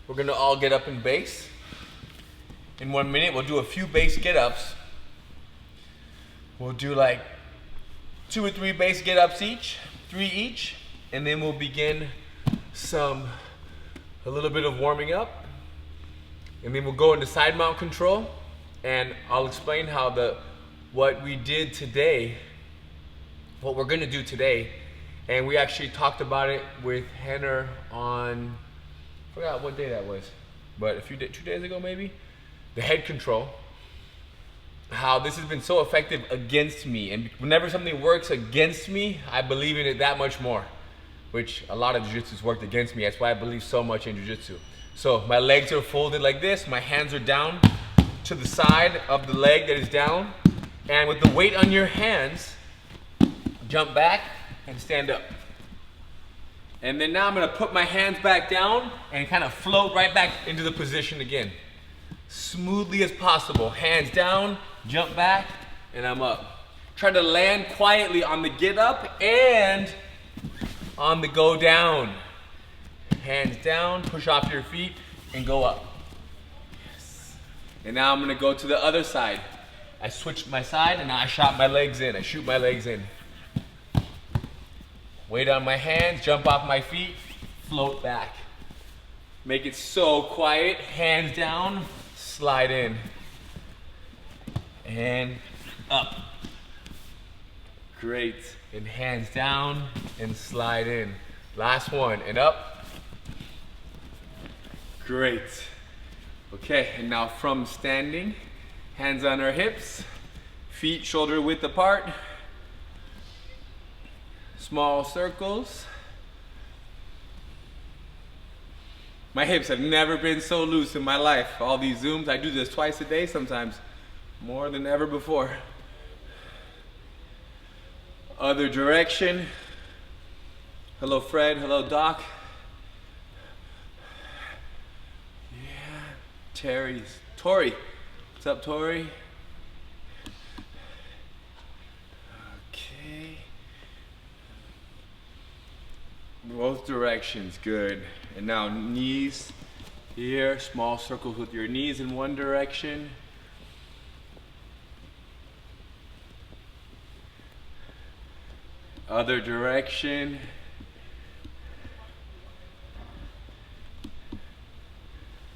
we're gonna all get up in base. In 1 minute, we'll do a few base get-ups. We'll do like 2 or 3 base get-ups each, 3 each, and then we'll begin a little bit of warming up, and then we'll go into side mount control, and I'll explain how what we did today, what we're gonna do today, and we actually talked about it with Henner on, I forgot what day that was, but 2 days ago maybe, the head control, how this has been so effective against me, and whenever something works against me, I believe in it that much more, which a lot of jiu-jitsu's worked against me. That's why I believe so much in jiu-jitsu. So my legs are folded like this, my hands are down to the side of the leg that is down, and with the weight on your hands, jump back and stand up. And then now I'm gonna put my hands back down and kind of float right back into the position again. Smoothly as possible, hands down, jump back, and I'm up. Try to land quietly on the get up and on the go down. Hands down, push off your feet, and go up. Yes. And now I'm gonna go to the other side. I switched my side, and now I shot my legs in. I shoot my legs in. Weight on my hands, jump off my feet, float back. Make it so quiet, hands down, slide in. And up. Great. And hands down and slide in. Last one, and up. Great. Okay, and now from standing, hands on our hips, feet shoulder width apart, small circles. My hips have never been so loose in my life. All these zooms, I do this twice a day sometimes, more than ever before. Other direction. Hello Fred, hello Doc. Yeah, Tori. What's up, Tori? Okay. Both directions, good. And now knees here, small circles with your knees in one direction. Other direction.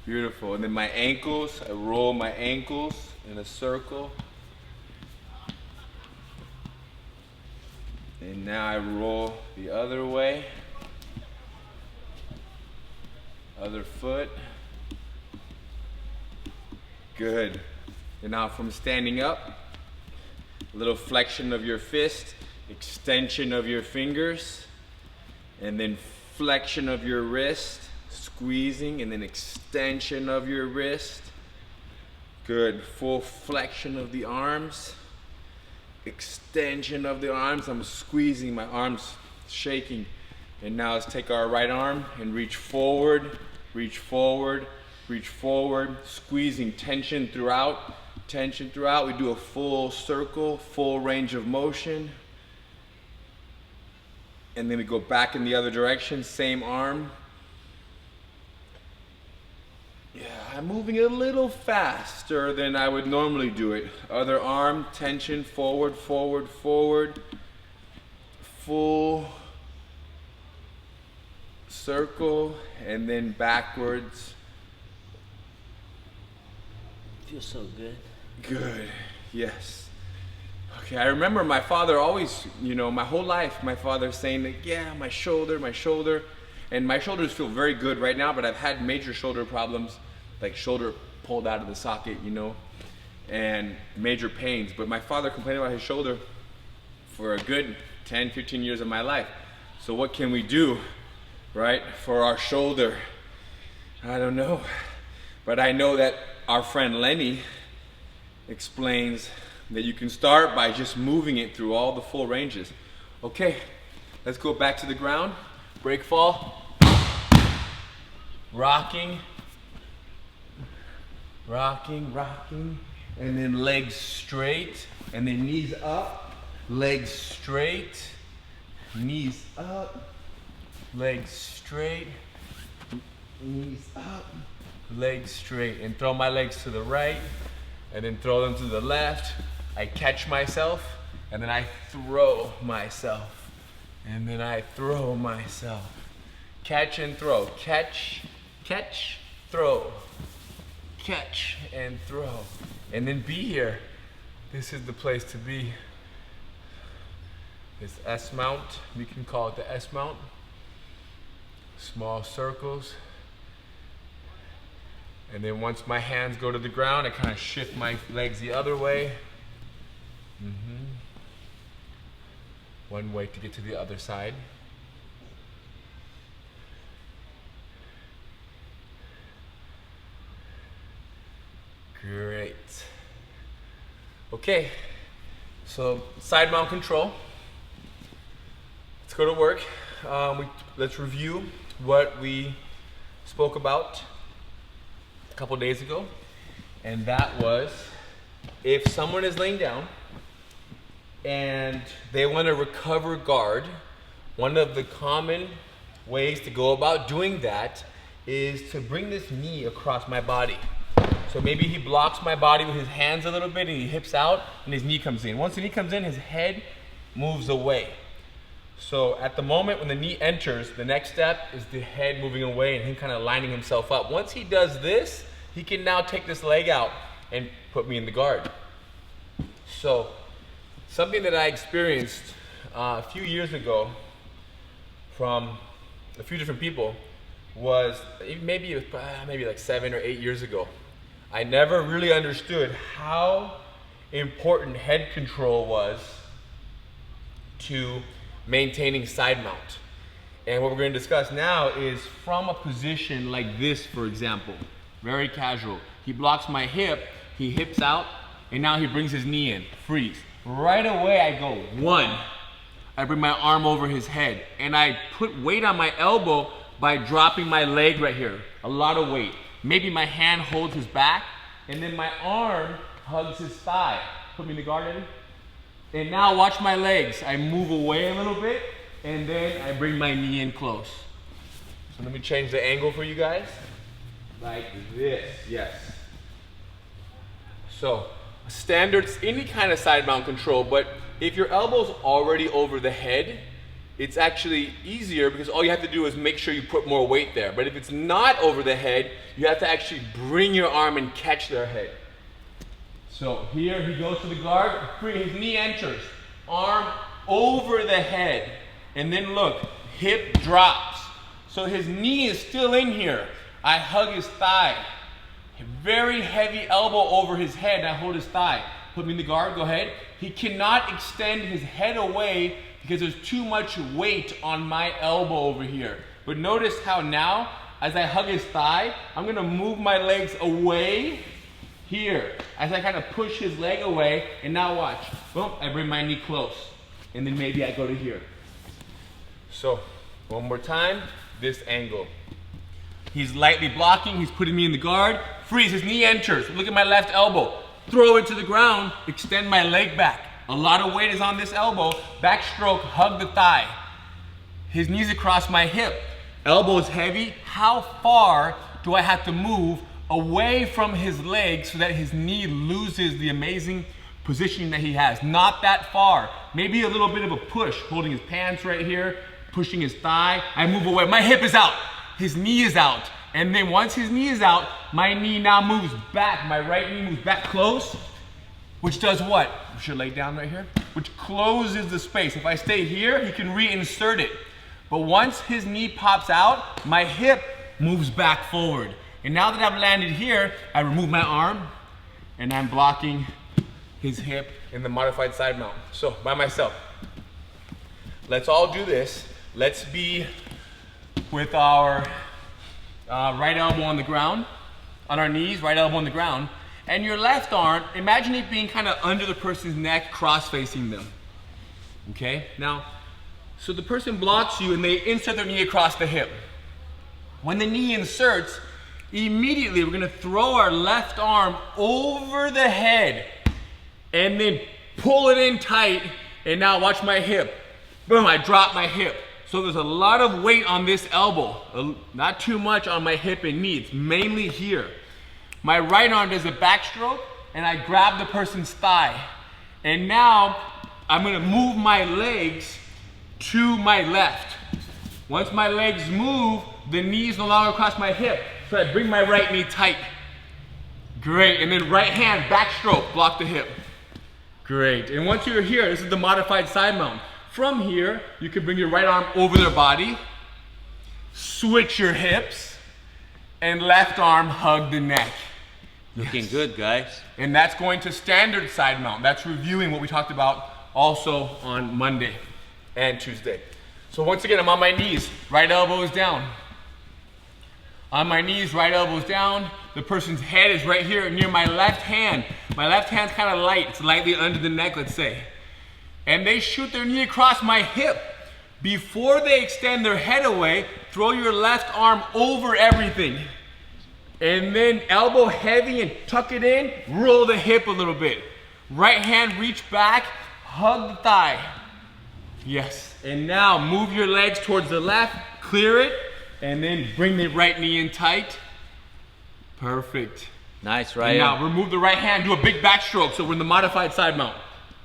Beautiful. And then my ankles, I roll my ankles in a circle. And now I roll the other way. Other foot. Good. And now from standing up, a little flexion of your fist, extension of your fingers, and then flexion of your wrist, squeezing, and then extension of your wrist. Good. Full flexion of the arms, extension of the arms. I'm squeezing, my arms shaking. And now let's take our right arm and reach forward, reach forward, reach forward, squeezing, tension throughout, tension throughout. We do a full circle, full range of motion. And then we go back in the other direction, same arm. Yeah, I'm moving a little faster than I would normally do it. Other arm, tension, forward, forward, forward. Full circle, and then backwards. Feels so good. Good, yes. Okay, I remember my father always, my whole life, my father saying that, yeah, my shoulder, and my shoulders feel very good right now, but I've had major shoulder problems, like shoulder pulled out of the socket, and major pains. But my father complained about his shoulder for a good 10, 15 years of my life. So what can we do, right, for our shoulder? I don't know. But I know that our friend Lenny explains that you can start by just moving it through all the full ranges. Okay, let's go back to the ground. Break fall. Rocking. Rocking, rocking. And then legs straight. And then knees up. Legs straight. Knees up. Legs straight. knees up, legs straight, and throw my legs to the right, and then throw them to the left. I catch myself, and then I throw myself, and then I throw myself. Catch and throw, catch, catch, throw, catch and throw, and then be here. This is the place to be. This S mount, we can call it the S mount. Small circles. And then once my hands go to the ground, I kind of shift my legs the other way. One way to get to the other side. Great. Okay, so side mount control. Let's go to work. Let's review what we spoke about a couple days ago. And that was, if someone is laying down and they want to recover guard, one of the common ways to go about doing that is to bring this knee across my body. So maybe he blocks my body with his hands a little bit and he hips out and his knee comes in. Once the knee comes in, his head moves away. So at the moment when the knee enters, the next step is the head moving away and him kind of lining himself up. Once he does this, he can now take this leg out and put me in the guard. So something that I experienced a few years ago from a few different people was maybe like 7 or 8 years ago. I never really understood how important head control was to maintaining side mount. And what we're going to discuss now is from a position like this, for example, very casual. He blocks my hip, he hips out, and now he brings his knee in, freeze. Right away I go, 1. I bring my arm over his head, and I put weight on my elbow by dropping my leg right here, a lot of weight. Maybe my hand holds his back, and then my arm hugs his thigh. Put me in the guard, Eddie. And now watch my legs. I move away a little bit, and then I bring my knee in close. So let me change the angle for you guys. Like this, yes. So, standards, any kind of side mount control, but if your elbow's already over the head, it's actually easier because all you have to do is make sure you put more weight there. But if it's not over the head, you have to actually bring your arm and catch their head. So here he goes to the guard, his knee enters, arm over the head, and then look, hip drops. So his knee is still in here. I hug his thigh. Very heavy elbow over his head, and I hold his thigh. Put me in the guard, go ahead. He cannot extend his head away because there's too much weight on my elbow over here. But notice how now, as I hug his thigh, I'm gonna move my legs away here. As I kind of push his leg away, and now watch. Boom, I bring my knee close. And then maybe I go to here. So, one more time, this angle. He's lightly blocking, he's putting me in the guard. Freeze, his knee enters. Look at my left elbow. Throw it to the ground, extend my leg back. A lot of weight is on this elbow. Backstroke, hug the thigh. His knee's across my hip. Elbow's heavy. How far do I have to move away from his leg so that his knee loses the amazing positioning that he has? Not that far. Maybe a little bit of a push, holding his pants right here, pushing his thigh. I move away. My hip is out. His knee is out. And then once his knee is out, my knee now moves back. My right knee moves back close, which does what? I should lay down right here, which closes the space. If I stay here, he can reinsert it. But once his knee pops out, my hip moves back forward. And now that I've landed here, I remove my arm and I'm blocking his hip in the modified side mount. So by myself. Let's all do this. Let's be with our right elbow on the ground, on our knees, right elbow on the ground. And your left arm, imagine it being kind of under the person's neck, cross-facing them. Okay? Now, so the person blocks you and they insert their knee across the hip. When the knee inserts, immediately we're gonna throw our left arm over the head and then pull it in tight, and now watch my hip. Boom, I drop my hip. So there's a lot of weight on this elbow, not too much on my hip and knee. It's mainly here. My right arm does a backstroke and I grab the person's thigh. And now I'm gonna move my legs to my left. Once my legs move, the knees no longer cross my hip. So I bring my right knee tight. Great, and then right hand, backstroke, block the hip. Great, and once you're here, this is the modified side mount. From here, you can bring your right arm over their body, switch your hips, and left arm hug the neck. Looking good, guys. And that's going to standard side mount. That's reviewing what we talked about also on Monday and Tuesday. So once again, I'm on my knees, right elbow is down. On my knees, right elbow's down. The person's head is right here near my left hand. My left hand's kind of light. It's lightly under the neck, let's say. And they shoot their knee across my hip. Before they extend their head away, throw your left arm over everything. And then elbow heavy and tuck it in, roll the hip a little bit. Right hand, reach back, hug the thigh. Yes, and now move your legs towards the left, clear it, and then bring the right knee in tight. Perfect. Nice, right. And now remove the right hand, do a big backstroke. So we're in the modified side mount.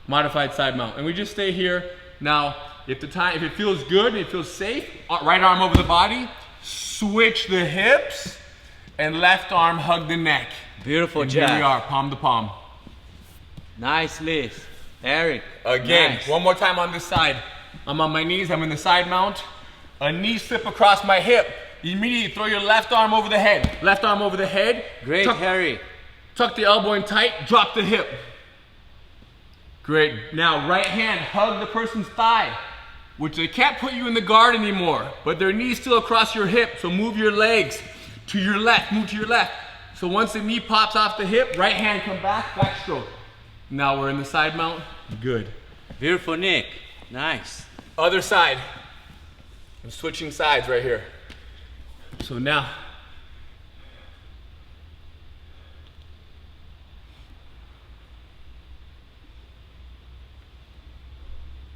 Modified side mount. And we just stay here. Now, if it feels good, it feels safe, right arm over the body, switch the hips, and left arm hug the neck. Beautiful and job. Here we are, palm to palm. Nice, Liz. Eric. Again, nice. One more time on this side. I'm on my knees, I'm in the side mount. A knee slip across my hip. You immediately throw your left arm over the head. Left arm over the head. Great, Harry. Tuck the elbow in tight, drop the hip. Great. Now, right hand, hug the person's thigh, which they can't put you in the guard anymore, but their knee's still across your hip, so move your legs to your left, move to your left. So once the knee pops off the hip, right hand come back, backstroke. Now we're in the side mount, good. Beautiful, Nick. Nice. Other side. I'm switching sides right here. So now,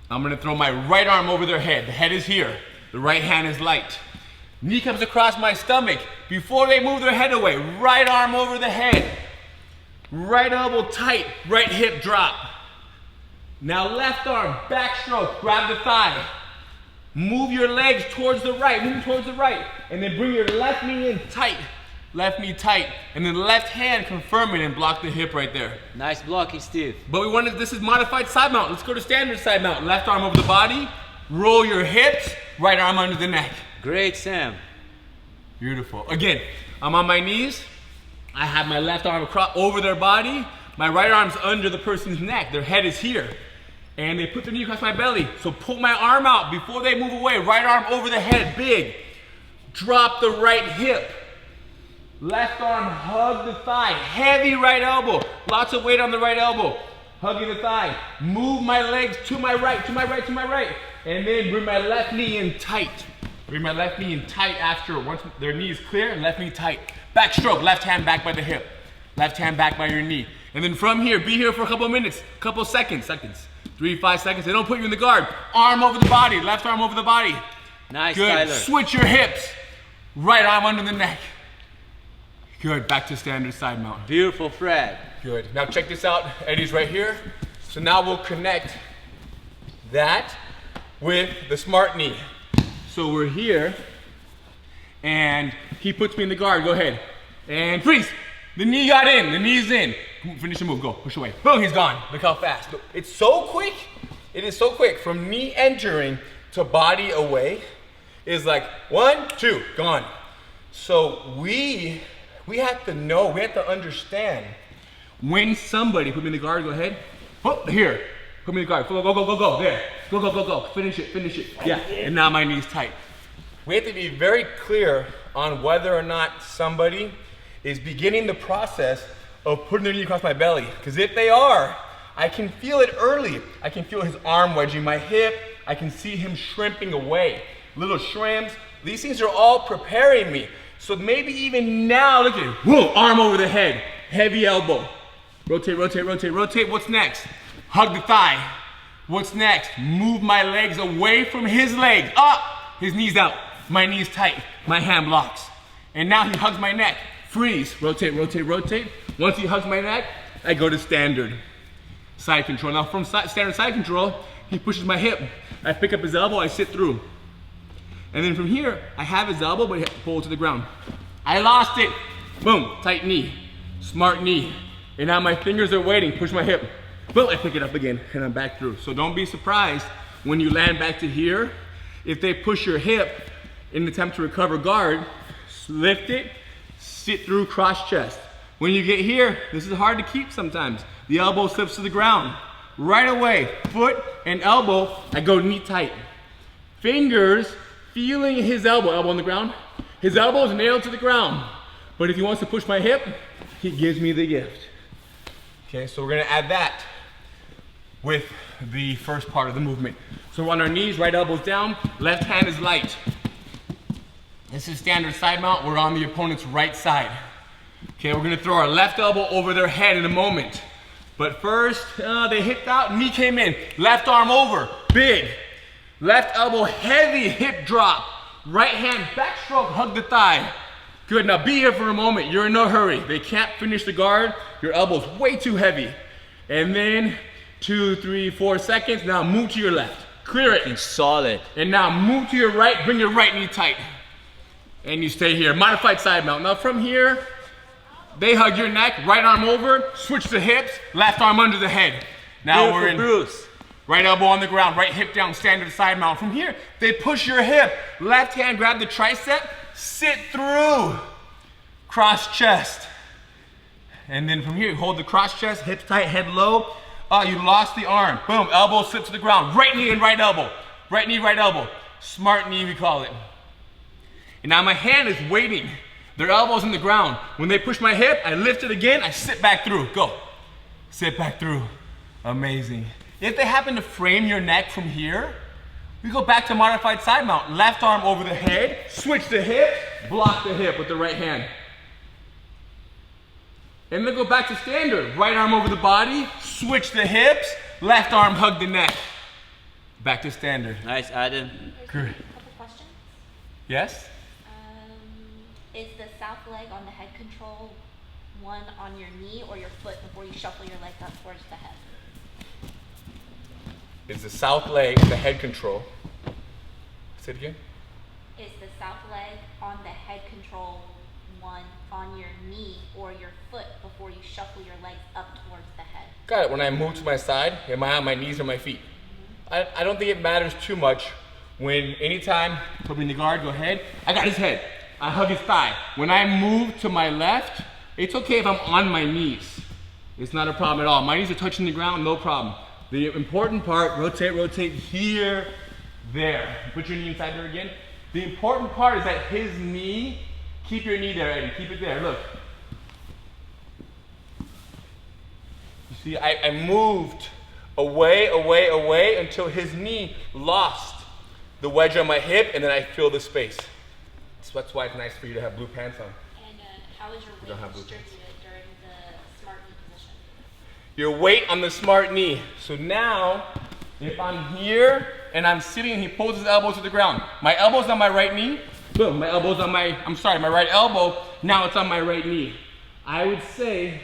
I'm gonna throw my right arm over their head. The head is here, the right hand is light. Knee comes across my stomach. Before they move their head away, right arm over the head. Right elbow tight, right hip drop. Now left arm, backstroke, grab the thigh. Move your legs towards the right, move towards the right. And then bring your left knee in tight. Left knee tight. And then left hand, confirm it and block the hip right there. Nice blocking, Steve. But this is modified side mount. Let's go to standard side mount. Left arm over the body, roll your hips, right arm under the neck. Great, Sam. Beautiful. Again, I'm on my knees. I have my left arm across over their body. My right arm's under the person's neck. Their head is here. And they put their knee across my belly. So pull my arm out before they move away. Right arm over the head, big. Drop the right hip. Left arm, hug the thigh. Heavy right elbow. Lots of weight on the right elbow. Hugging the thigh. Move my legs to my right, to my right, to my right. And then bring my left knee in tight. Bring my left knee in tight after. Once their knee is clear, left knee tight. Backstroke, left hand back by the hip. Left hand back by your knee. And then from here, be here for a couple of minutes, couple seconds. 3, 5 seconds. They don't put you in the guard. Arm over the body, left arm over the body. Nice, good. Tyler. Switch your hips. Right arm under the neck. Good, back to standard side mount. Beautiful, Fred. Good, now check this out. Eddie's right here. So now we'll connect that with the smart knee. So we're here, and he puts me in the guard. Go ahead. And freeze. The knee got in, the knee's in. Finish the move, go, push away. Boom, he's gone. Look how fast. It's so quick. It is so quick. From knee entering to body away is like 1, 2, gone. So we have to know, we have to understand when somebody, put me in the guard, go ahead. Oh, here, put me in the guard. Go, go, go, go, go, there. Go, go, go, go, finish it, finish it. Yeah, and now my knee's tight. We have to be very clear on whether or not somebody is beginning the process of putting their knee across my belly. Because if they are, I can feel it early. I can feel his arm wedging my hip. I can see him shrimping away. Little shrimps. These things are all preparing me. So maybe even now, look at it. Whoa, arm over the head. Heavy elbow. Rotate, rotate, rotate, rotate. What's next? Hug the thigh. What's next? Move my legs away from his legs. Up. his knee's out, my knee's tight, my hand blocks. And now he hugs my neck, freeze, rotate, rotate, rotate. Once he hugs my neck, I go to standard side control. Now from standard side control, he pushes my hip. I pick up his elbow, I sit through. And then from here, I have his elbow, but he pulls to the ground. I lost it. Boom, tight knee, smart knee. And now my fingers are waiting, push my hip. Boom, I pick it up again, and I'm back through. So don't be surprised when you land back to here. If they push your hip in an attempt to recover guard, lift it, sit through cross chest. When you get here, this is hard to keep sometimes. The elbow slips to the ground. Right away, foot and elbow, I go knee tight. Fingers feeling his elbow on the ground. His elbow is nailed to the ground. But if he wants to push my hip, he gives me the gift. Okay, so we're gonna add that with the first part of the movement. So we're on our knees, right elbow's down, left hand is light. This is standard side mount, we're on the opponent's right side. Okay, we're gonna throw our left elbow over their head in a moment. But first, they hipped out, knee came in, left arm over, big. Left elbow, heavy hip drop. Right hand, backstroke, hug the thigh. Good, now be here for a moment. You're in no hurry. They can't finish the guard. Your elbow's way too heavy. And then 2, 3, 4 seconds. Now move to your left. Clear it. Solid. And now move to your right, bring your right knee tight. And you stay here. Modified side mount. Now from here, they hug your neck, right arm over, switch the hips, left arm under the head. Now Beautiful, we're in Bruce. right elbow on the ground, right hip down, standard side mount. From here, they push your hip. Left hand, grab the tricep, sit through. Cross chest. And then from here, hold the cross chest, hips tight, head low. Oh, you lost the arm. Boom, elbow slips to the ground. Right knee and right elbow. Right knee, right elbow. Smart knee, we call it. And now my hand is waiting. Their elbow's in the ground. When they push my hip, I lift it again, I sit back through. Go. Sit back through. Amazing. If they happen to frame your neck from here, we go back to modified side mount. Left arm over the head, switch the hip, block the hip with the right hand. And then go back to standard. Right arm over the body, switch the hips, left arm hug the neck. Back to standard. Nice, Adam. Good. A couple questions. Yes? Is the south leg on the head control one on your knee or your foot before you shuffle your legs up towards the head? Is the south leg the head control? Say it again. Is the south leg on the head control one on your knee or your foot before you shuffle your legs up towards the head? Got it. When I move to my side, am I on my knees or my feet? I don't think it matters too much when anytime, put me in the guard, go ahead. I got his head. I hug his thigh. When I move to my left, it's okay if I'm on my knees. It's not a problem at all. My knees are touching the ground, no problem. The important part, rotate, rotate here, there. Put your knee inside there again. The important part is that his knee, keep your knee there, Eddie. Keep it there, look. You see, I moved away, away, away until his knee lost the wedge on my hip, and then I feel the space. So that's why it's nice for you to have blue pants on. And how is your don't have weight blue distributed during the smart knee position? Your weight on the smart knee. So now, if I'm here and I'm sitting and he pulls his elbows to the ground, my elbow's on my right knee, boom, my elbow's on my right elbow, now it's on my right knee. I would say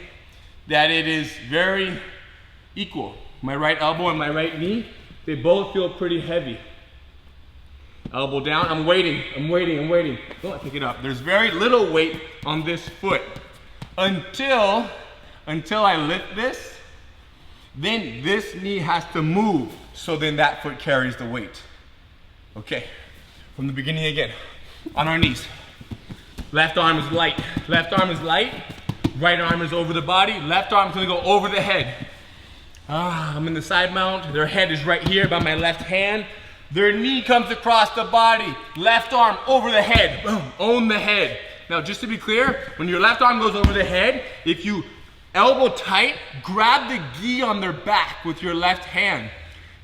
that it is very equal. My right elbow and my right knee, they both feel pretty heavy. Elbow down, I'm waiting. Don't pick it up. There's very little weight on this foot until I lift this. Then this knee has to move, so then that foot carries the weight. Okay, from the beginning again. On our knees. Left arm is light. Left arm is light. Right arm is over the body. Left arm's gonna go over the head. I'm in the side mount. Their head is right here by my left hand. Their knee comes across the body. Left arm over the head. Boom, own the head. Now, just to be clear, when your left arm goes over the head, if you elbow tight, grab the gi on their back with your left hand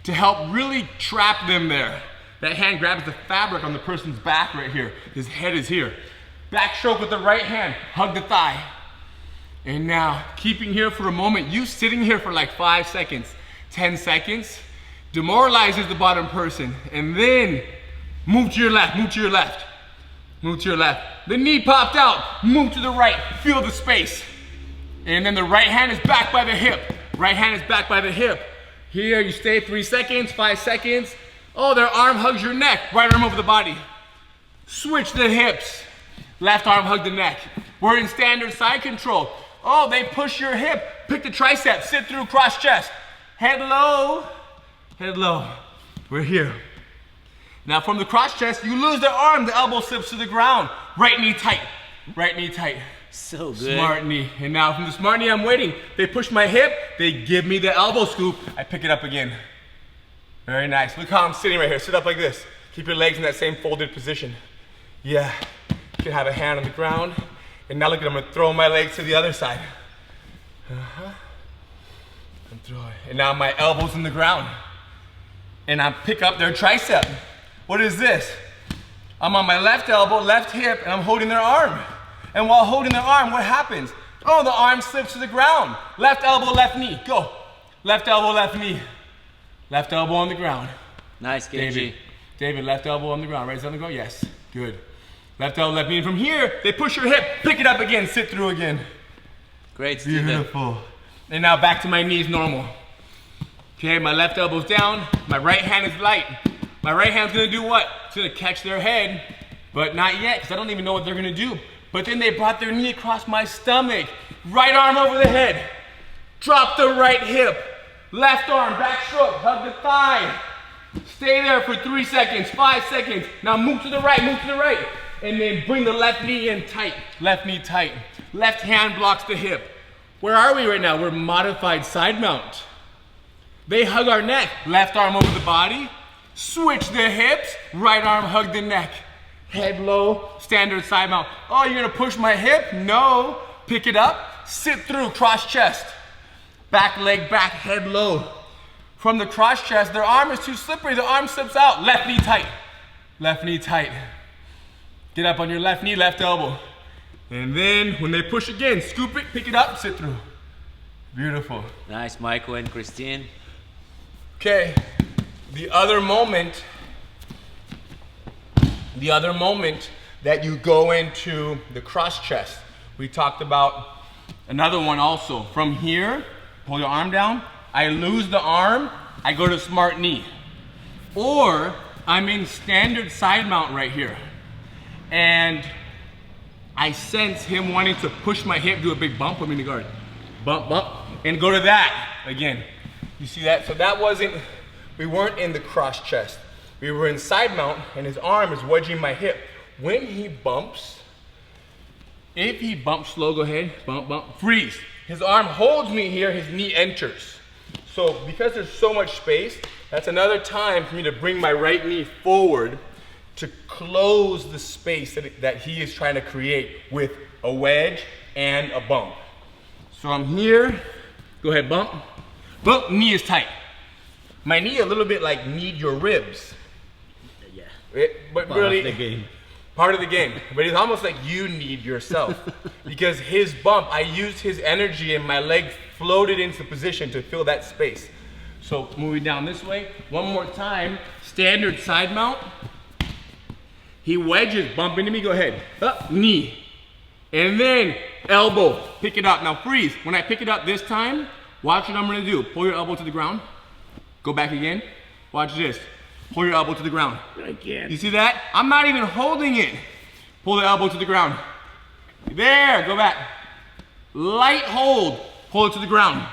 to help really trap them there. That hand grabs the fabric on the person's back right here. His head is here. Backstroke with the right hand, hug the thigh. And now, keeping here for a moment, you sitting here for like 5 seconds, 10 seconds, demoralizes the bottom person. And then Move to your left, move to your left. Move to your left. The knee popped out, move to the right, feel the space. And then the right hand is back by the hip. Right hand is back by the hip. Here you stay 3 seconds, 5 seconds. Oh, their arm hugs your neck, right arm over the body. Switch the hips. Left arm hug the neck. We're in standard side control. Oh, they push your hip. Pick the tricep, sit through, cross chest. Head low, head low. We're here. Now from the cross chest, you lose the arm, the elbow slips to the ground. Right knee tight, right knee tight. So good. Smart knee. And now from the smart knee, I'm waiting. They push my hip, they give me the elbow scoop, I pick it up again. Very nice. Look how I'm sitting right here. Sit up like this. Keep your legs in that same folded position. Yeah. You can have a hand on the ground. And now look at, I'm gonna throw my legs to the other side. I'm throwing. And now my elbow's in the ground. And I pick up their tricep. What is this? I'm on my left elbow, left hip, and I'm holding their arm. And while holding their arm, what happens? Oh, the arm slips to the ground. Left elbow, left knee, go. Left elbow, left knee. Left elbow on the ground. Nice, Genji. David, left elbow on the ground. Right side on the ground, yes, good. Left elbow, left knee. And from here, they push your hip, pick it up again, sit through again. Great, Steven. Beautiful. And now back to my knees normal. Okay, my left elbow's down, my right hand is light. My right hand's gonna do what? It's gonna catch their head, but not yet, because I don't even know what they're gonna do. But then they brought their knee across my stomach. Right arm over the head. Drop the right hip. Left arm, back stroke, hug the thigh. Stay there for 3 seconds, 5 seconds. Now move to the right, move to the right. And then bring the left knee in tight. Left knee tight. Left hand blocks the hip. Where are we right now? We're modified side mount. They hug our neck. Left arm over the body. Switch the hips. Right arm hug the neck. Head low, standard side mount. Oh, you're gonna push my hip? No. Pick it up, sit through, cross chest. Back leg back, head low. From the cross chest, their arm is too slippery, the arm slips out. Left knee tight, left knee tight. Get up on your left knee, left elbow. And then when they push again, scoop it, pick it up, sit through. Beautiful. Nice, Michael and Christine. Okay, the other moment that you go into the cross chest, we talked about another one also. From here, pull your arm down, I lose the arm, I go to smart knee. Or I'm in standard side mount right here. And I sense him wanting to push my hip, do a big bump, put me in the guard. Bump, bump, and go to that again. You see that? So that wasn't, we weren't in the cross chest. We were in side mount and his arm is wedging my hip. When he bumps, if he bumps slow, go ahead, bump, bump, freeze. His arm holds me here, his knee enters. So because there's so much space, that's another time for me to bring my right knee forward to close the space that he is trying to create with a wedge and a bump. So I'm here, go ahead, bump, bump, knee is tight. My knee a little bit like kneed your ribs. Yeah. But Part really, of the game. part of the game. But it's almost like you need yourself. Because his bump, I used his energy and my leg floated into position to fill that space. So moving down this way, one more time, standard side mount. He wedges, bump into me, go ahead. Up, knee. And then elbow, pick it up. Now freeze. When I pick it up this time, watch what I'm gonna do. Pull your elbow to the ground. Go back again. Watch this. Pull your elbow to the ground. I can't. You see that? I'm not even holding it. Pull the elbow to the ground. There, go back. Light hold, pull it to the ground.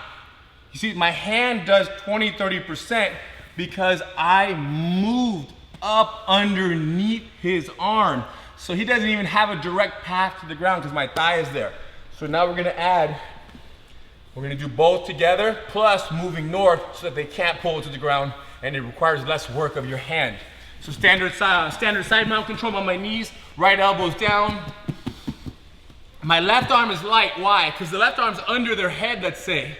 You see, my hand does 20, 30% because I moved up underneath his arm. So he doesn't even have a direct path to the ground because my thigh is there. So now we're gonna do both together, plus moving north so that they can't pull it to the ground and it requires less work of your hand. So standard side mount control on my knees, right elbow's down. My left arm is light, why? Because the left arm's under their head, let's say.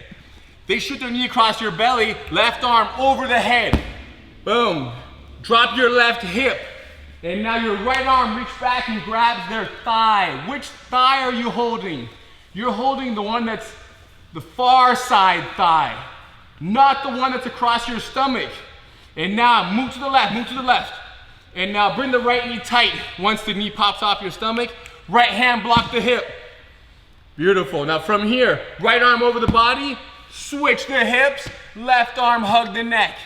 They shoot their knee across your belly, left arm over the head. Boom. Drop your left hip. And now your right arm reach back and grabs their thigh. Which thigh are you holding? You're holding the one that's the far side thigh, not the one that's across your stomach. And now move to the left, move to the left. And now bring the right knee tight. Once the knee pops off your stomach, right hand block the hip. Beautiful. Now from here, right arm over the body, switch the hips, left arm hug the neck.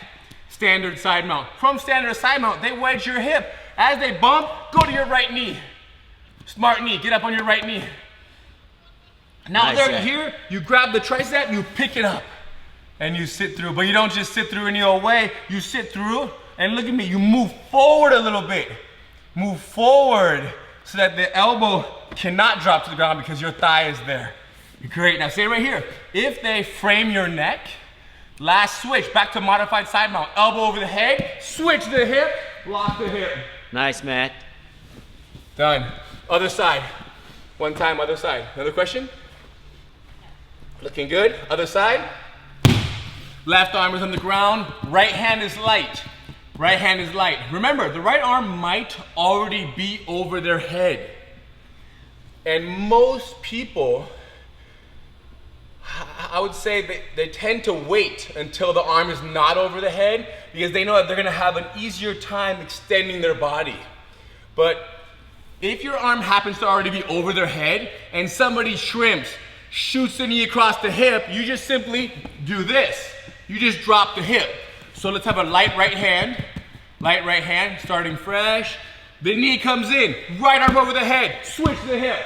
Standard side mount. From standard side mount, they wedge your hip. As they bump, go to your right knee. Smart knee, get up on your right knee. Now they're here, you grab the tricep, you pick it up, and you sit through. But you don't just sit through any old way, you sit through, and look at me, you move forward a little bit. Move forward so that the elbow cannot drop to the ground because your thigh is there. Great, now stay right here. If they frame your neck, last switch, back to modified side mount. Elbow over the head, switch the hip, lock the hip. Nice, Matt. Done. Other side. One time, other side. Another question? Looking good. Other side. Left arm is on the ground. Right hand is light. Right hand is light. Remember, the right arm might already be over their head. And most people, I would say they tend to wait until the arm is not over the head because they know that they're gonna have an easier time extending their body. But if your arm happens to already be over their head and somebody shrimps, shoots the knee across the hip, you just simply do this. You just drop the hip. So let's have a light right hand, starting fresh. The knee comes in, right arm over the head, switch the hip.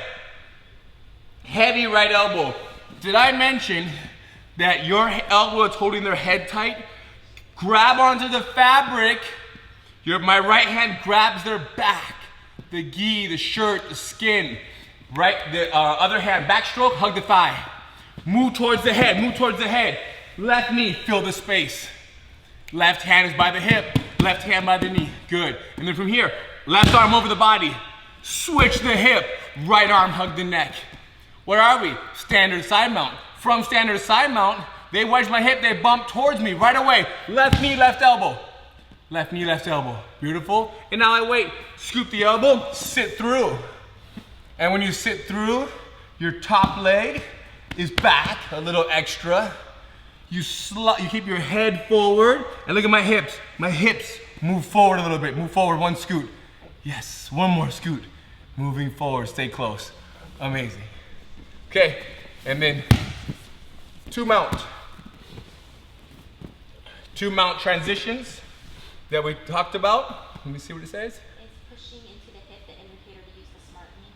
Heavy right elbow. Did I mention that your elbow is holding their head tight? Grab onto the fabric. My right hand grabs their back, the gi, the shirt, the skin. Right, the other hand, backstroke, hug the thigh. Move towards the head, move towards the head. Left knee, fill the space. Left hand is by the hip, left hand by the knee. Good. And then from here, left arm over the body. Switch the hip, right arm hug the neck. Where are we? Standard side mount. From standard side mount, they wedge my hip, they bump towards me right away. Left knee, left elbow. Left knee, left elbow. Beautiful. And now I wait. Scoop the elbow, sit through. And when you sit through, your top leg is back a little extra. You keep your head forward, and look at my hips. My hips move forward a little bit. Move forward, one scoot. Yes, one more scoot. Moving forward, stay close. Amazing. Okay, and then two mount transitions that we talked about. Let me see what it says. Pushing into the hip, the indicator to use the smart knee.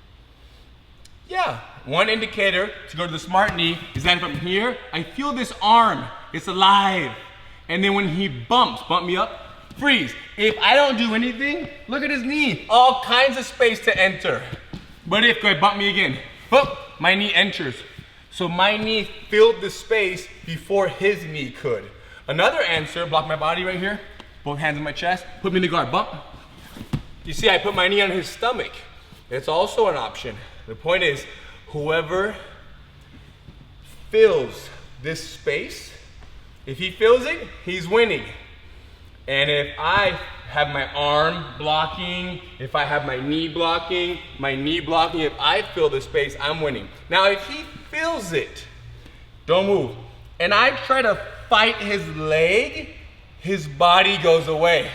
Yeah, one indicator to go to the smart knee is that from here, I feel this arm, it's alive. And then when he bump me up, freeze. If I don't do anything, look at his knee, all kinds of space to enter. But if, go ahead, bump me again. Whoop, my knee enters. So my knee filled the space before his knee could. Another answer, block my body right here, both hands on my chest, put me in the guard, bump. You see, I put my knee on his stomach. It's also an option. The point is, whoever fills this space, if he fills it, he's winning. And if I have my arm blocking, if I have my knee blocking, if I fill the space, I'm winning. Now, if he fills it, don't move. And I try to fight his leg, his body goes away.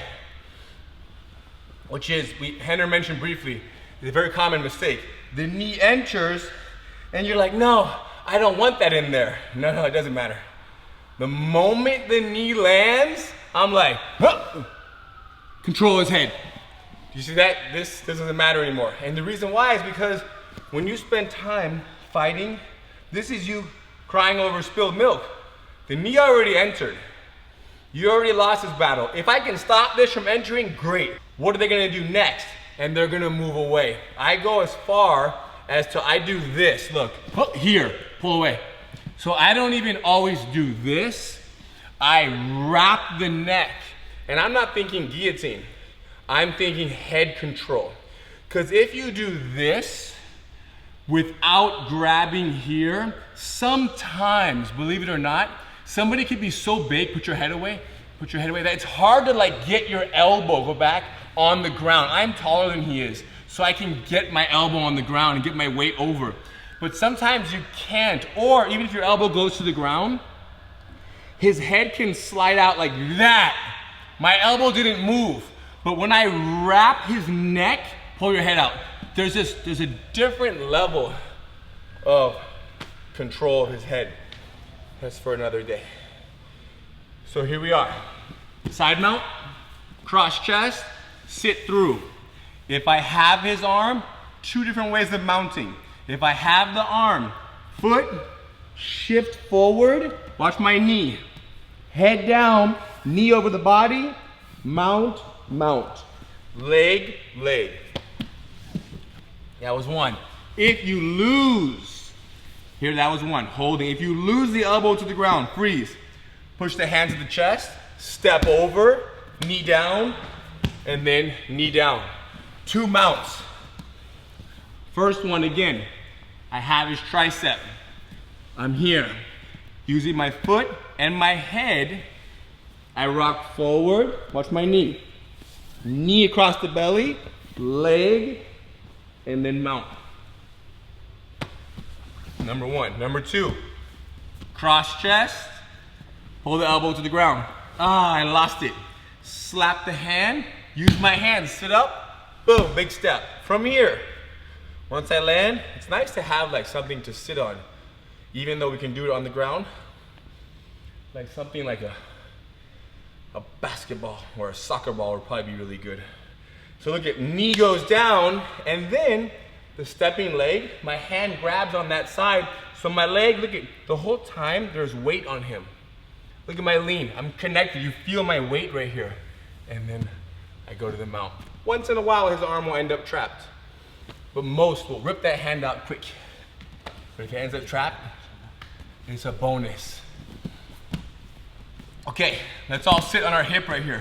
Which is, Henner mentioned briefly, is a very common mistake. The knee enters, and you're like, no, I don't want that in there. No, it doesn't matter. The moment the knee lands, I'm like, huh! Control his head. Do you see that? This doesn't matter anymore. And the reason why is because when you spend time fighting, this is you crying over spilled milk. The knee already entered. You already lost this battle. If I can stop this from entering, great. What are they gonna do next? And they're gonna move away. I go as far as to I do this. Look, here, pull away. So I don't even always do this. I wrap the neck. And I'm not thinking guillotine. I'm thinking head control. Because if you do this without grabbing here, sometimes, believe it or not, somebody could be so big, put your head away, that it's hard to like get your elbow, go back, on the ground. I'm taller than he is, so I can get my elbow on the ground and get my weight over. But sometimes you can't, or even if your elbow goes to the ground, his head can slide out like that. My elbow didn't move, But when I wrap his neck, pull your head out. There's a different level of control of his head. That's for another day. So here we are. Side mount, cross chest, sit through. If I have his arm, 2 different ways of mounting. If I have the arm, foot, shift forward, watch my knee. Head down, knee over the body, mount, mount. Leg, leg. That was 1. If you lose, here that was 1, holding. If you lose the elbow to the ground, freeze. Push the hands to the chest, step over, knee down, and then knee down. 2 mounts. First one again, I have his tricep. I'm here. Using my foot and my head, I rock forward, watch my knee. Knee across the belly, leg, and then mount. Number 1. Number 2, cross chest, pull the elbow to the ground. Ah, I lost it. Slap the hand, use my hands, sit up, boom, big step. From here, once I land, it's nice to have like something to sit on, even though we can do it on the ground. Like something like a basketball or a soccer ball would probably be really good. So look at, knee goes down, and then the stepping leg, my hand grabs on that side, so my leg, look at, the whole time there's weight on him. Look at my lean, I'm connected, you feel my weight right here. And then I go to the mount. Once in a while his arm will end up trapped, but most will rip that hand out quick. But if it ends up trapped, it's a bonus. Okay, let's all sit on our hip right here.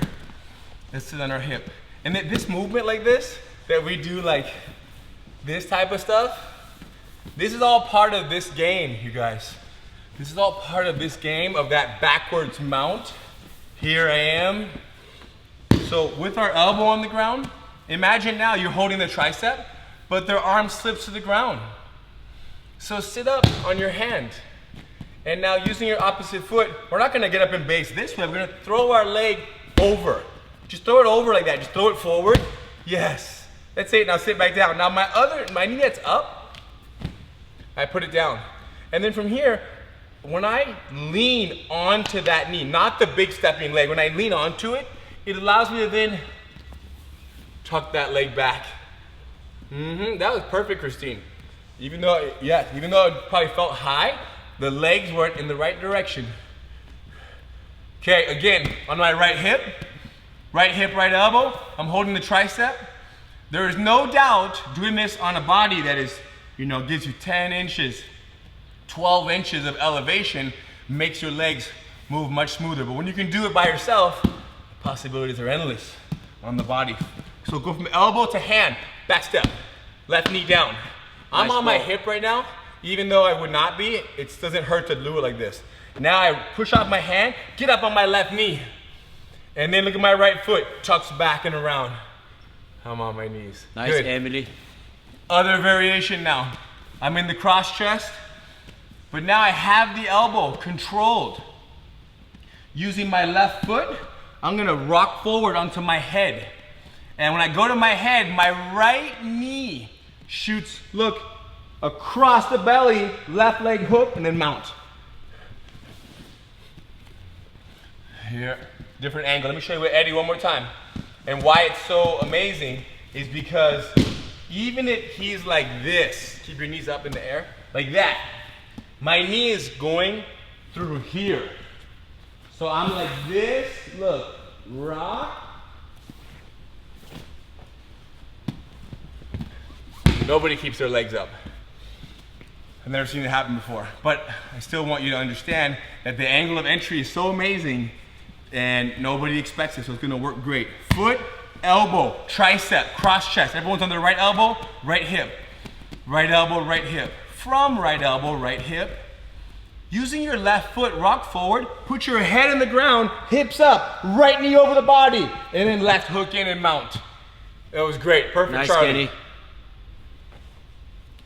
Let's sit on our hip. And then this movement like this, that we do like this type of stuff, this is all part of this game, you guys. This is all part of this game of that backwards mount. Here I am. So with our elbow on the ground, imagine now you're holding the tricep, but their arm slips to the ground. So sit up on your hand. And now using your opposite foot, we're not gonna get up and base this way, we're gonna throw our leg over. Just throw it over like that, just throw it forward. Yes, that's it, now sit back down. Now my knee that's up, I put it down. And then from here, when I lean onto that knee, not the big stepping leg, when I lean onto it, it allows me to then tuck that leg back. That was perfect, Christine. Even though it probably felt high, the legs weren't in the right direction. Okay, again, on my right hip, right elbow, I'm holding the tricep. There is no doubt doing this on a body that is, gives you 10 inches, 12 inches of elevation, makes your legs move much smoother. But when you can do it by yourself, the possibilities are endless on the body. So go from elbow to hand, back step, left knee down. I'm on my hip right now. Even though I would not be, it doesn't hurt to do it like this. Now I push off my hand, get up on my left knee, and then look at my right foot, tucks back and around. I'm on my knees. Nice, good. Emily. Other variation now. I'm in the cross chest, but now I have the elbow controlled. Using my left foot, I'm gonna rock forward onto my head. And when I go to my head, my right knee shoots, look, across the belly, left leg hook, and then mount. Here, different angle. Let me show you with Eddie one more time. And why it's so amazing is because even if he's like this, keep your knees up in the air, like that, my knee is going through here. So I'm like this, look, rock. Nobody keeps their legs up. I've never seen it happen before, but I still want you to understand that the angle of entry is so amazing and nobody expects it, so it's gonna work great. Foot, elbow, tricep, cross chest. Everyone's on their right elbow, right hip. Right elbow, right hip. From right elbow, right hip. Using your left foot, rock forward, put your head in the ground, hips up, right knee over the body, and then left hook in and mount. That was great, perfect, nice, Charlie. Kenny.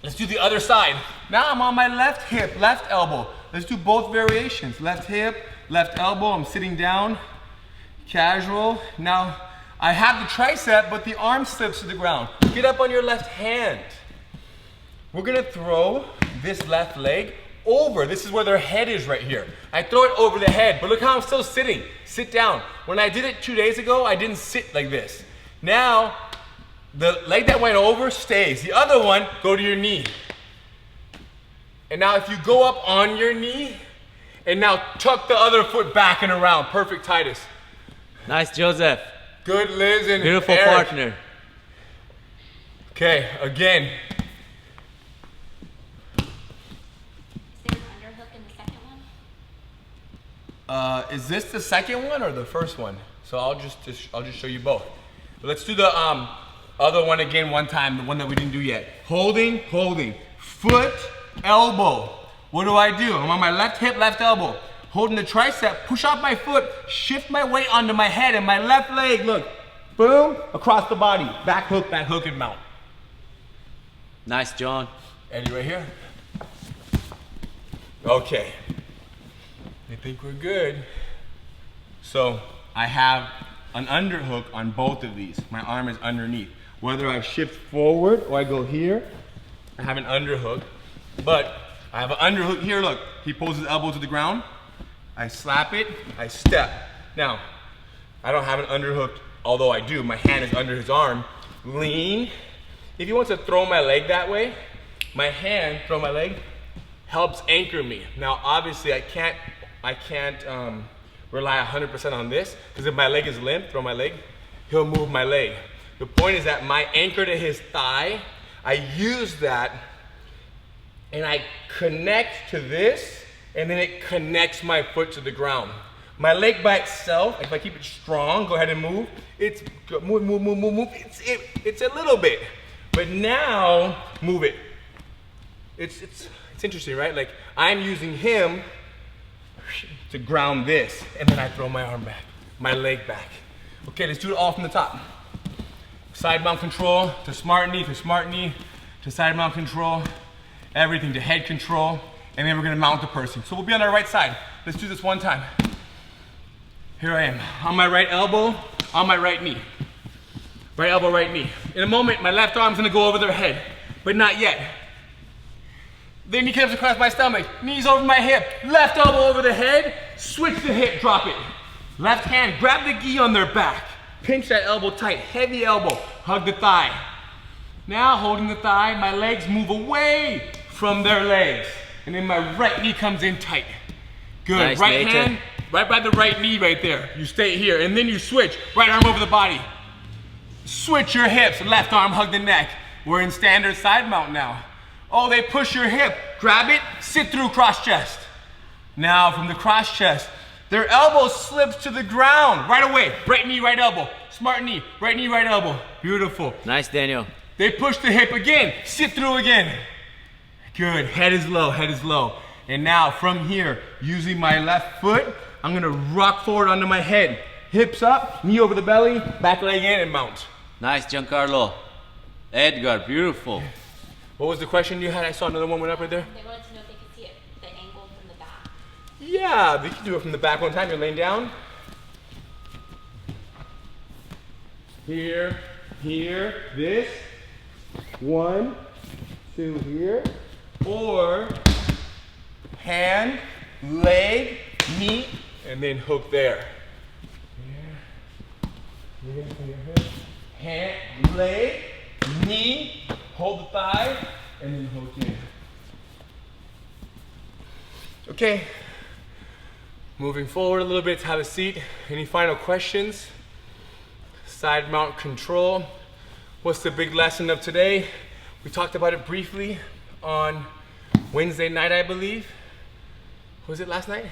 Let's do the other side. Now I'm on my left hip, left elbow. Let's do both variations. Left hip, left elbow, I'm sitting down, casual. Now I have the tricep, but the arm slips to the ground. Get up on your left hand. We're gonna throw this left leg over. This is where their head is right here. I throw it over the head, but look how I'm still sitting. Sit down. When I did it 2 days ago, I didn't sit like this. Now, the leg that went over stays. The other one, go to your knee. And now if you go up on your knee, and now tuck the other foot back and around. Perfect, Titus. Nice, Joseph. Good, Liz and Beautiful Eric. partner. Okay, again. Is there an underhook in the second one? Is this the second one or the first one? So I'll just show you both. But let's do the other one again one time, the one that we didn't do yet. Holding, foot, elbow. What do? I'm on my left hip, left elbow. Holding the tricep, push off my foot, shift my weight onto my head, and my left leg, look, boom, across the body. Back hook, and mount. Nice, John. Eddie right here. Okay. I think we're good. So I have an underhook on both of these. My arm is underneath. Whether I shift forward or I go here, I have an underhook. But I have an underhook here, look. He pulls his elbow to the ground. I slap it, I step. Now, I don't have an underhook, although I do. My hand is under his arm. Lean. If he wants to throw my leg that way, my hand, throw my leg, helps anchor me. Now, obviously, I can't rely 100% on this, because if my leg is limp, throw my leg, he'll move my leg. The point is that my anchor to his thigh, I use that, and I connect to this, and then it connects my foot to the ground. My leg by itself, if I keep it strong, go ahead and move. It's move. It's a little bit, but now move it. It's interesting, right? Like I'm using him to ground this, and then I throw my arm back, my leg back. Okay, let's do it all from the top. Side mount control to smart knee, to side mount control, everything to head control, and then we're gonna mount the person. So we'll be on our right side. Let's do this one time. Here I am, on my right elbow, on my right knee. Right elbow, right knee. In a moment, my left arm's gonna go over their head, but not yet. The knee comes across my stomach, knees over my hip, left elbow over the head, switch the hip, drop it. Left hand, grab the gi on their back. Pinch that elbow tight, heavy elbow, hug the thigh. Now, holding the thigh, my legs move away from their legs. And then my right knee comes in tight. Good, nice, right Nathan. hand, right by the right knee right there. You stay here, and then you switch, right arm over the body. Switch your hips, left arm, hug the neck. We're in standard side mount now. Oh, they push your hip, grab it, sit through cross chest. Now, from the cross chest, their elbow slips to the ground right away. Right knee, right elbow. Smart knee, right elbow. Beautiful. Nice, Daniel. They push the hip again, sit through again. Good, head is low, And now from here, using my left foot, I'm gonna rock forward onto my head. Hips up, knee over the belly, back leg in and mount. Nice, Giancarlo. Edgar, beautiful. What was the question you had? I saw another one went up right there. They wanted to know if they could see it, the angle from the back. Yeah, we can do it from the back one time. You're laying down. Here, this. 1, 2 here. Or hand, leg, knee, and then hook there. Hand, leg, knee, hold the thigh, and then hook in. Okay, moving forward a little bit, have a seat. Any final questions? Side mount control. What's the big lesson of today? We talked about it briefly on Wednesday night, I believe. Was it last night?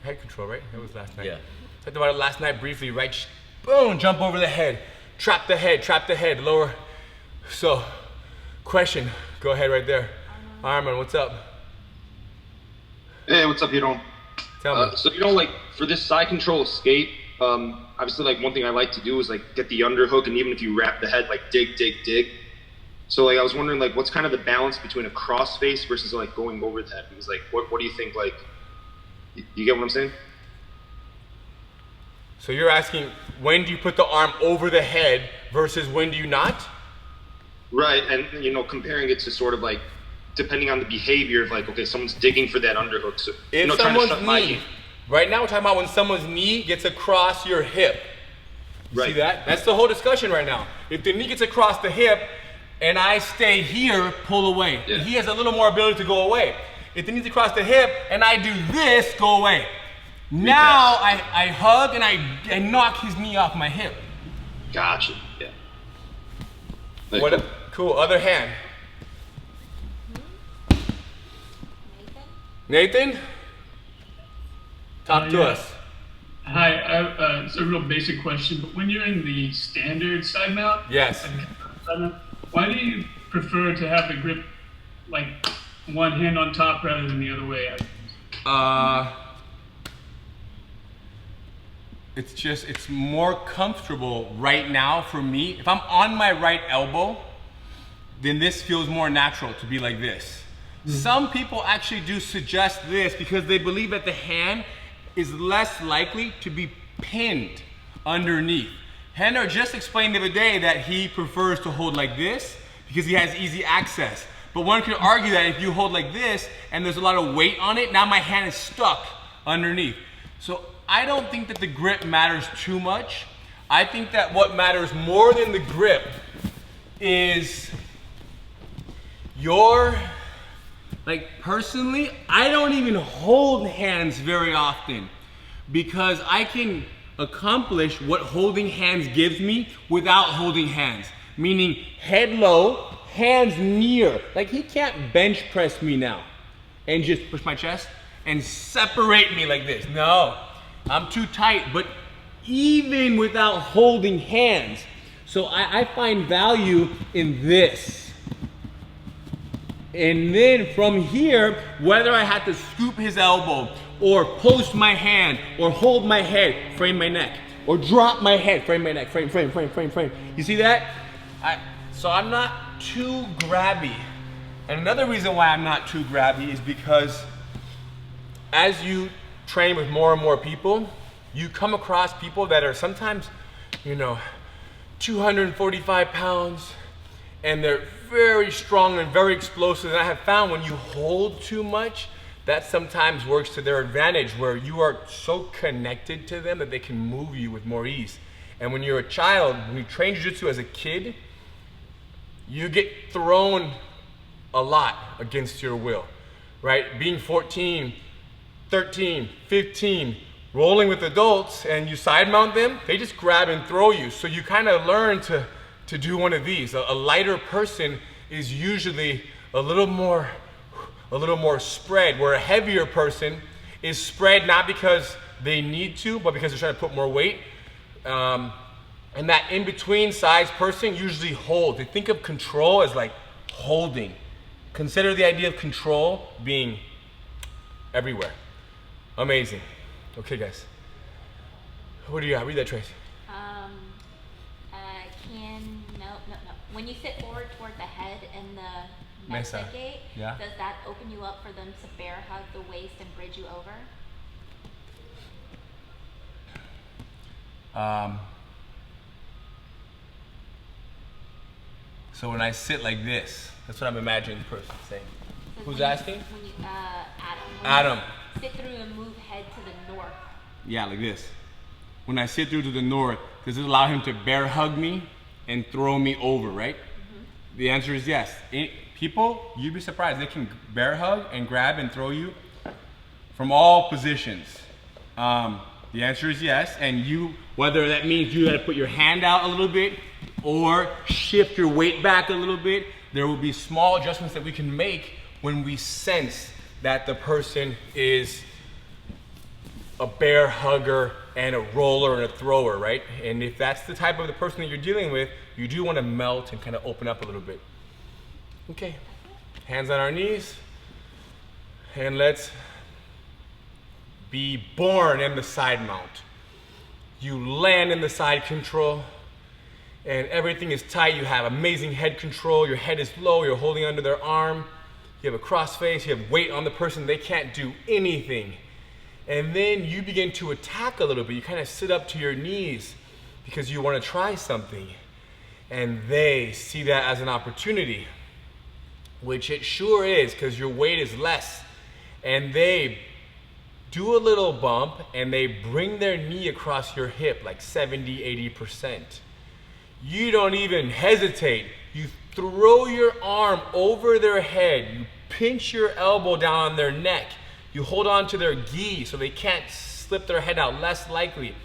Head control, right? It was last night. Yeah. Talked about it last night briefly, right? Boom, jump over the head. Trap the head, lower. So, question, go ahead right there. Arman, what's up? Hey, what's up, Hiro? Tell me. So, like, for this side control escape, obviously, like, one thing I like to do is, like, get the underhook, and even if you wrap the head, like, dig. So, like, I was wondering, like, what's kind of the balance between a cross face versus, like, going over the head? Because, like, what do you think, like, you get what I'm saying? So you're asking, when do you put the arm over the head versus when do you not? Right, and you know, comparing it to sort of like, depending on the behavior of like, okay, someone's digging for that underhook. So, If you know, trying to someone's shut my knee, right now we're talking about when someone's knee gets across your hip. You see Right. that? That's the whole discussion right now. If the knee gets across the hip and I stay here, pull away. Yeah. He has a little more ability to go away. If the knee's across the hip and I do this, go away. Now I hug and I knock his knee off my hip. Gotcha. Yeah. Like, What? Cool. Other hand. Nathan? Nathan? Talk to Yeah. us. Hi, it's a real basic question, but when you're in the standard side mount, Yes. side mount, why do you prefer to have the grip like one hand on top rather than the other way? It's more comfortable right now for me. If I'm on my right elbow, then this feels more natural to be like this. Some people actually do suggest this because they believe that the hand is less likely to be pinned underneath. Henner just explained the other day that he prefers to hold like this because he has easy access. But one could argue that if you hold like this and there's a lot of weight on it, now my hand is stuck underneath. So I don't think that the grip matters too much. I think that what matters more than the grip is your, like personally, I don't even hold hands very often because I can accomplish what holding hands gives me without holding hands. Meaning head low, hands near. Like he can't bench press me now and just push my chest and separate me like this. No, I'm too tight, but even without holding hands. So I find value in this. And then from here, whether I had to scoop his elbow or post my hand or hold my head, frame my neck, or drop my head, frame my neck, frame. You see that? So I'm not too grabby. And another reason why I'm not too grabby is because as you train with more and more people, you come across people that are sometimes, 245 pounds, and they're very strong and very explosive. And I have found when you hold too much, that sometimes works to their advantage, where you are so connected to them that they can move you with more ease. And when you're a child, when you train jiu-jitsu as a kid, you get thrown a lot against your will, right? Being 14, 13, 15, rolling with adults and you side mount them, they just grab and throw you. So you kind of learn to do one of these. A lighter person is usually a little more spread, where a heavier person is spread not because they need to, but because they're trying to put more weight. And that in-between size person usually holds. They think of control as like holding. Consider the idea of control being everywhere. Amazing. Okay, guys. What do you got? Read that, Trace. No. When you sit forward toward the head in the Mesa. Mesa gate, Yeah. does that open you up for them to bear hug the waist and bridge you over? So when I sit like this, that's what I'm imagining the person saying. So Who's when you- asking? When you, Adam. When Adam. You sit through and move head to the north. Yeah, like this. When I sit through to the north, does it allow him to bear hug me and throw me over, right? Mm-hmm. The answer is yes. People, you'd be surprised, they can bear hug and grab and throw you from all positions. The answer is yes, and you, whether that means you gotta put your hand out a little bit or shift your weight back a little bit, there will be small adjustments that we can make when we sense that the person is a bear hugger and a roller and a thrower, right? And if that's the type of the person that you're dealing with, you do want to melt and kind of open up a little bit. Okay, hands on our knees, and let's be born in the side mount. You land in the side control, and everything is tight. You have amazing head control. Your head is low. You're holding under their arm. You have a cross face. You have weight on the person. They can't do anything. And then you begin to attack a little bit. You kind of sit up to your knees because you want to try something. And they see that as an opportunity, which it sure is because your weight is less. And they do a little bump and they bring their knee across your hip like 70, 80%. You don't even hesitate. You throw your arm over their head. You pinch your elbow down on their neck. You hold on to their gi so they can't slip their head out, less likely.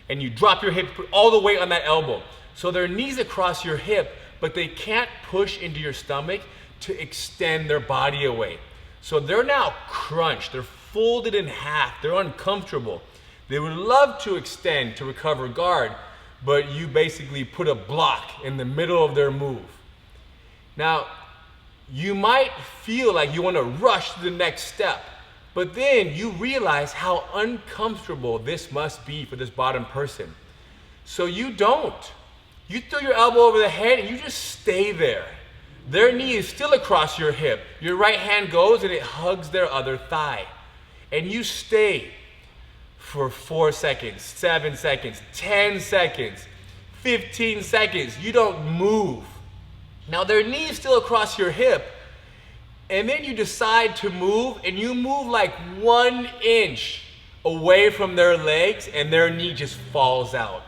And you drop your hip, put all the weight on that elbow. So their knees across your hip, but they can't push into your stomach to extend their body away. So they're now crunched. They're folded in half. They're uncomfortable. They would love to extend to recover guard, but you basically put a block in the middle of their move. Now, you might feel like you want to rush to the next step, but then you realize how uncomfortable this must be for this bottom person. So you don't. You throw your elbow over the head and you just stay there. Their knee is still across your hip. Your right hand goes and it hugs their other thigh. And you stay for 4 seconds, 7 seconds, 10 seconds, 15 seconds. You don't move. Now their knee is still across your hip, and then you decide to move, and you move like 1 inch away from their legs, and their knee just falls out.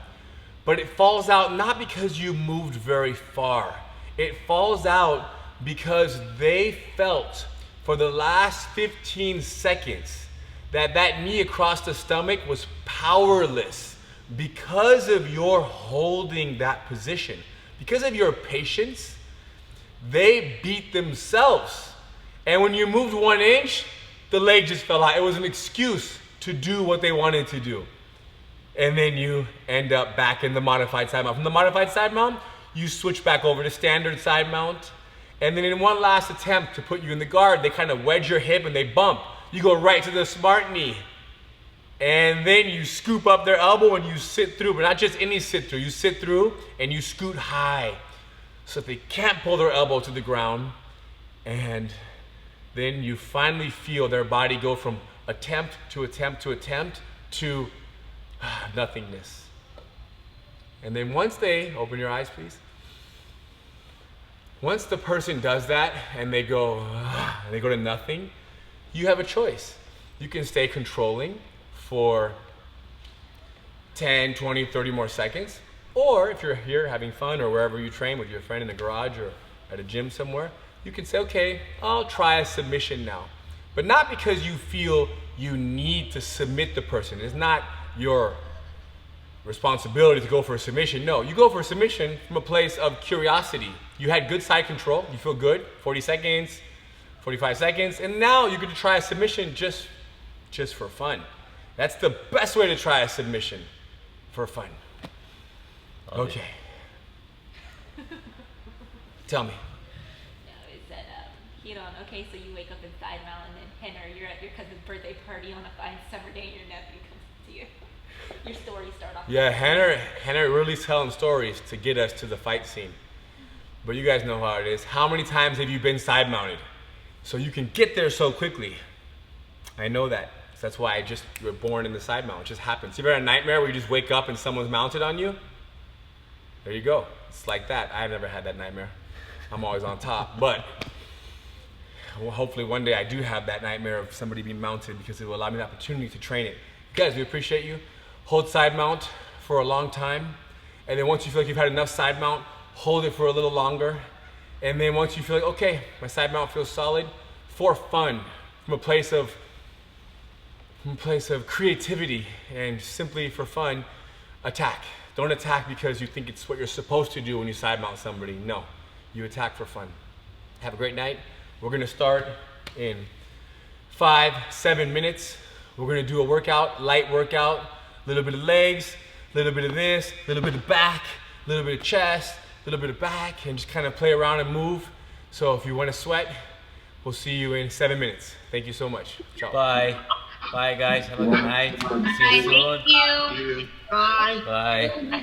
But it falls out not because you moved very far. It falls out because they felt for the last 15 seconds that knee across the stomach was powerless because of your holding that position. Because of your patience, they beat themselves. And when you moved 1 inch, the leg just fell out. It was an excuse to do what they wanted to do. And then you end up back in the modified side mount. From the modified side mount, you switch back over to standard side mount. And then in one last attempt to put you in the guard, they kind of wedge your hip and they bump. You go right to the smart knee. And then you scoop up their elbow and you sit through, but not just any sit through. You sit through and you scoot high so that they can't pull their elbow to the ground. And then you finally feel their body go from attempt to attempt to attempt to nothingness. And then once they, open your eyes please. Once the person does that and they go to nothing, you have a choice. You can stay controlling for 10, 20, 30 more seconds. Or if you're here having fun or wherever you train with your friend in the garage or at a gym somewhere, you can say, okay, I'll try a submission now. But not because you feel you need to submit the person. It's not your responsibility to go for a submission. No, you go for a submission from a place of curiosity. You had good side control, you feel good, 40 seconds, 45 seconds, and now you're gonna try a submission just for fun. That's the best way to try a submission, for fun. Okay. Tell me. No, it said, okay, so you wake up in side mount and then Henner, you're at your cousin's birthday party on a fine summer day and your nephew comes to you. Your stories start off. Yeah, Henner really telling stories to get us to the fight scene. But you guys know how it is. How many times have you been side mounted? So you can get there so quickly. I know that. So that's why you were born in the side mount. It just happens. You ever had a nightmare where you just wake up and someone's mounted on you? There you go. It's like that. I've never had that nightmare. I'm always on top. But well, hopefully one day I do have that nightmare of somebody being mounted because it will allow me the opportunity to train it. Guys, we appreciate you. Hold side mount for a long time. And then once you feel like you've had enough side mount, hold it for a little longer. And then once you feel like, okay, my side mount feels solid, for fun, from a place of creativity and simply for fun, attack. Don't attack because you think it's what you're supposed to do when you side mount somebody. No, you attack for fun. Have a great night. We're gonna start in 5, 7 minutes. We're gonna do a workout, light workout, a little bit of legs, a little bit of this, a little bit of back, a little bit of chest, a little bit of back, and just kind of play around and move. So if you wanna sweat, we'll see you in 7 minutes. Thank you so much. Ciao. Bye. Bye, guys. Have a good night. See you soon. Thank you. Bye.